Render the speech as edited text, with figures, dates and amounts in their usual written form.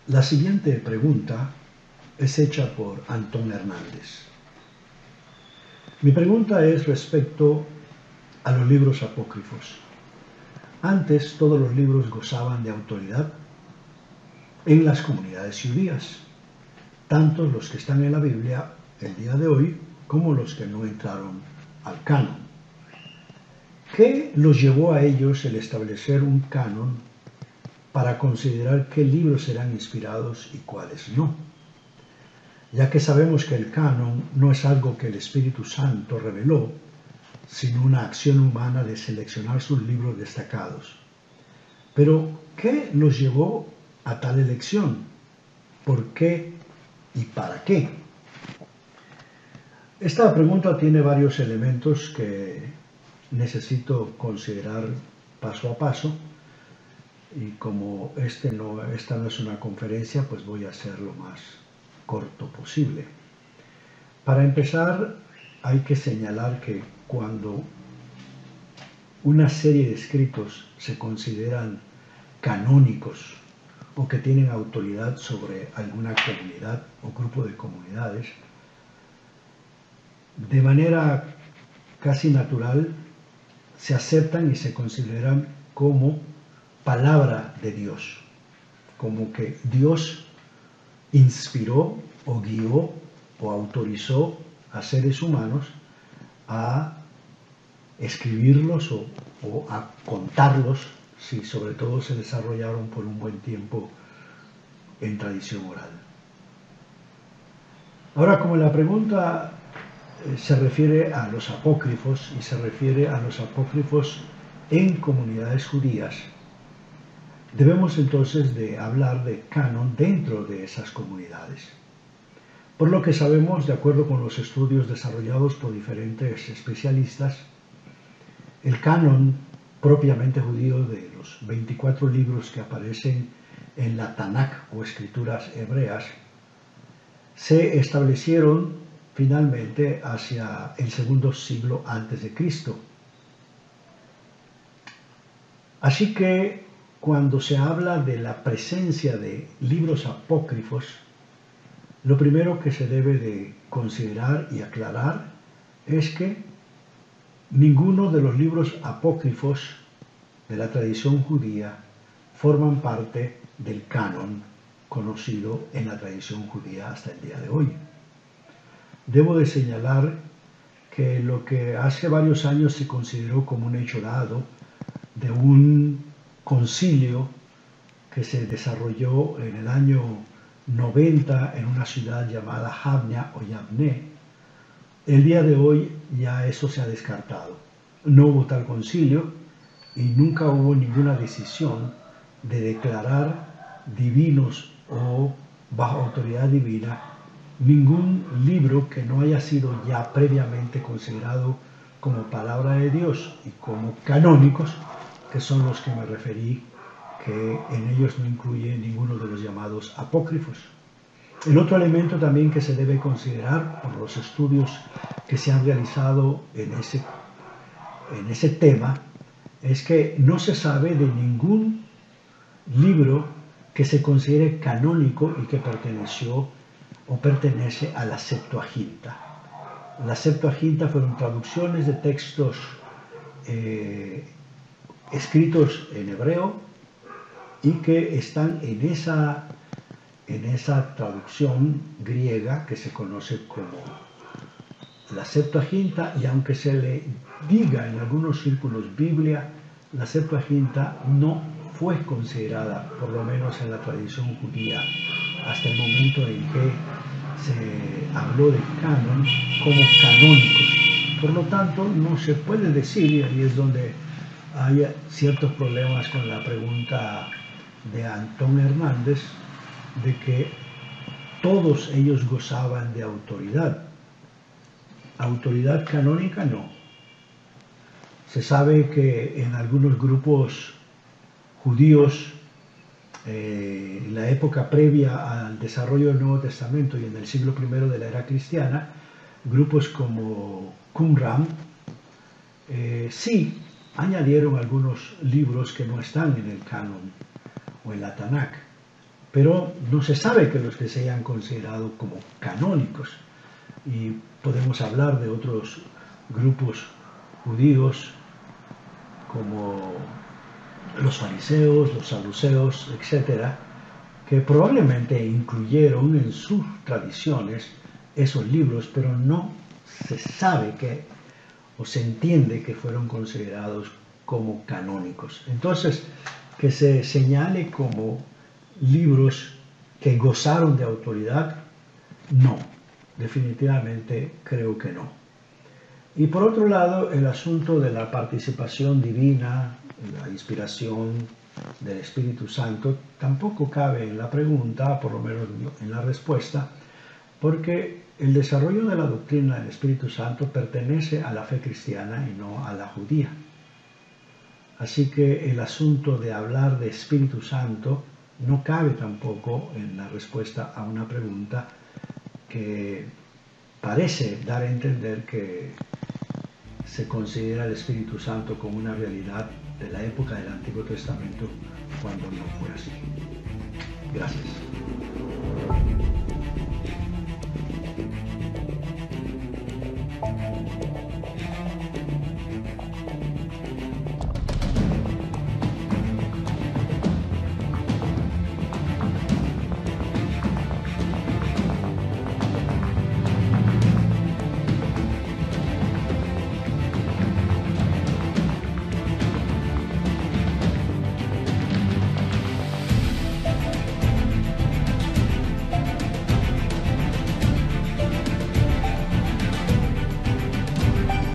La siguiente pregunta es hecha por Antón Hernández. Mi pregunta es respecto a los libros apócrifos. Antes todos los libros gozaban de autoridad en las comunidades judías, tanto los que están en la Biblia el día de hoy como los que no entraron al canon. ¿Qué los llevó a ellos el establecer un canon para considerar qué libros serán inspirados y cuáles no? Ya que sabemos que el canon no es algo que el Espíritu Santo reveló, sino una acción humana de seleccionar sus libros destacados. Pero, ¿qué los llevó a tal elección? ¿Por qué y para qué? Esta pregunta tiene varios elementos que necesito considerar paso a paso, y como esta no es una conferencia, pues voy a hacer lo más corto posible. Para empezar, hay que señalar que cuando una serie de escritos se consideran canónicos o que tienen autoridad sobre alguna comunidad o grupo de comunidades, de manera casi natural se aceptan y se consideran como palabra de Dios, como que Dios inspiró o guió o autorizó a seres humanos a escribirlos o a contarlos, si sobre todo se desarrollaron por un buen tiempo en tradición oral. Ahora, como la pregunta se refiere a los apócrifos y se refiere a los apócrifos en comunidades judías, debemos entonces de hablar de canon dentro de esas comunidades. Por lo que sabemos, de acuerdo con los estudios desarrollados por diferentes especialistas, el canon propiamente judío de los 24 libros que aparecen en la Tanakh o escrituras hebreas se establecieron finalmente hacia el segundo siglo antes de Cristo. Así que cuando se habla de la presencia de libros apócrifos, lo primero que se debe de considerar y aclarar es que ninguno de los libros apócrifos de la tradición judía forman parte del canon conocido en la tradición judía hasta el día de hoy. Debo de señalar que lo que hace varios años se consideró como un hecho dado de un concilio que se desarrolló en el año 90 en una ciudad llamada Javnia o Yavne, el día de hoy ya eso se ha descartado. No hubo tal concilio y nunca hubo ninguna decisión de declarar divinos o bajo autoridad divina ningún libro que no haya sido ya previamente considerado como palabra de Dios y como canónicos, que son los que me referí, que en ellos no incluye ninguno de los llamados apócrifos. El otro elemento también que se debe considerar por los estudios que se han realizado en ese tema es que no se sabe de ningún libro que se considere canónico y que perteneció o pertenece a la Septuaginta. La Septuaginta fueron traducciones de textos escritos en hebreo y que están en esa traducción griega que se conoce como la Septuaginta, y aunque se le diga en algunos círculos Biblia, la Septuaginta no fue considerada, por lo menos en la tradición judía, hasta el momento en que se habló de canon como canónicos. Por lo tanto, no se puede decir, y ahí es donde hay ciertos problemas con la pregunta de Antón Hernández, de que todos ellos gozaban de autoridad. Autoridad canónica no. Se sabe que en algunos grupos judíos, en la época previa al desarrollo del Nuevo Testamento y en el siglo I de la era cristiana, grupos como Qumran sí añadieron algunos libros que no están en el canon o en la Tanakh. pero no se sabe que los que se hayan considerado como canónicos. Y podemos hablar de otros grupos judíos como los fariseos, los saduceos, etcétera, que probablemente incluyeron en sus tradiciones esos libros, pero no se sabe que o se entiende que fueron considerados como canónicos. Entonces, que se señale como libros que gozaron de autoridad, no, definitivamente creo que no. Y por otro lado, el asunto de la participación divina, la inspiración del Espíritu Santo, tampoco cabe en la pregunta, por lo menos en la respuesta, porque el desarrollo de la doctrina del Espíritu Santo pertenece a la fe cristiana y no a la judía. Así que el asunto de hablar de Espíritu Santo no cabe tampoco en la respuesta a una pregunta que parece dar a entender que se considera el Espíritu Santo como una realidad de la época del Antiguo Testamento, cuando no fue así. Gracias.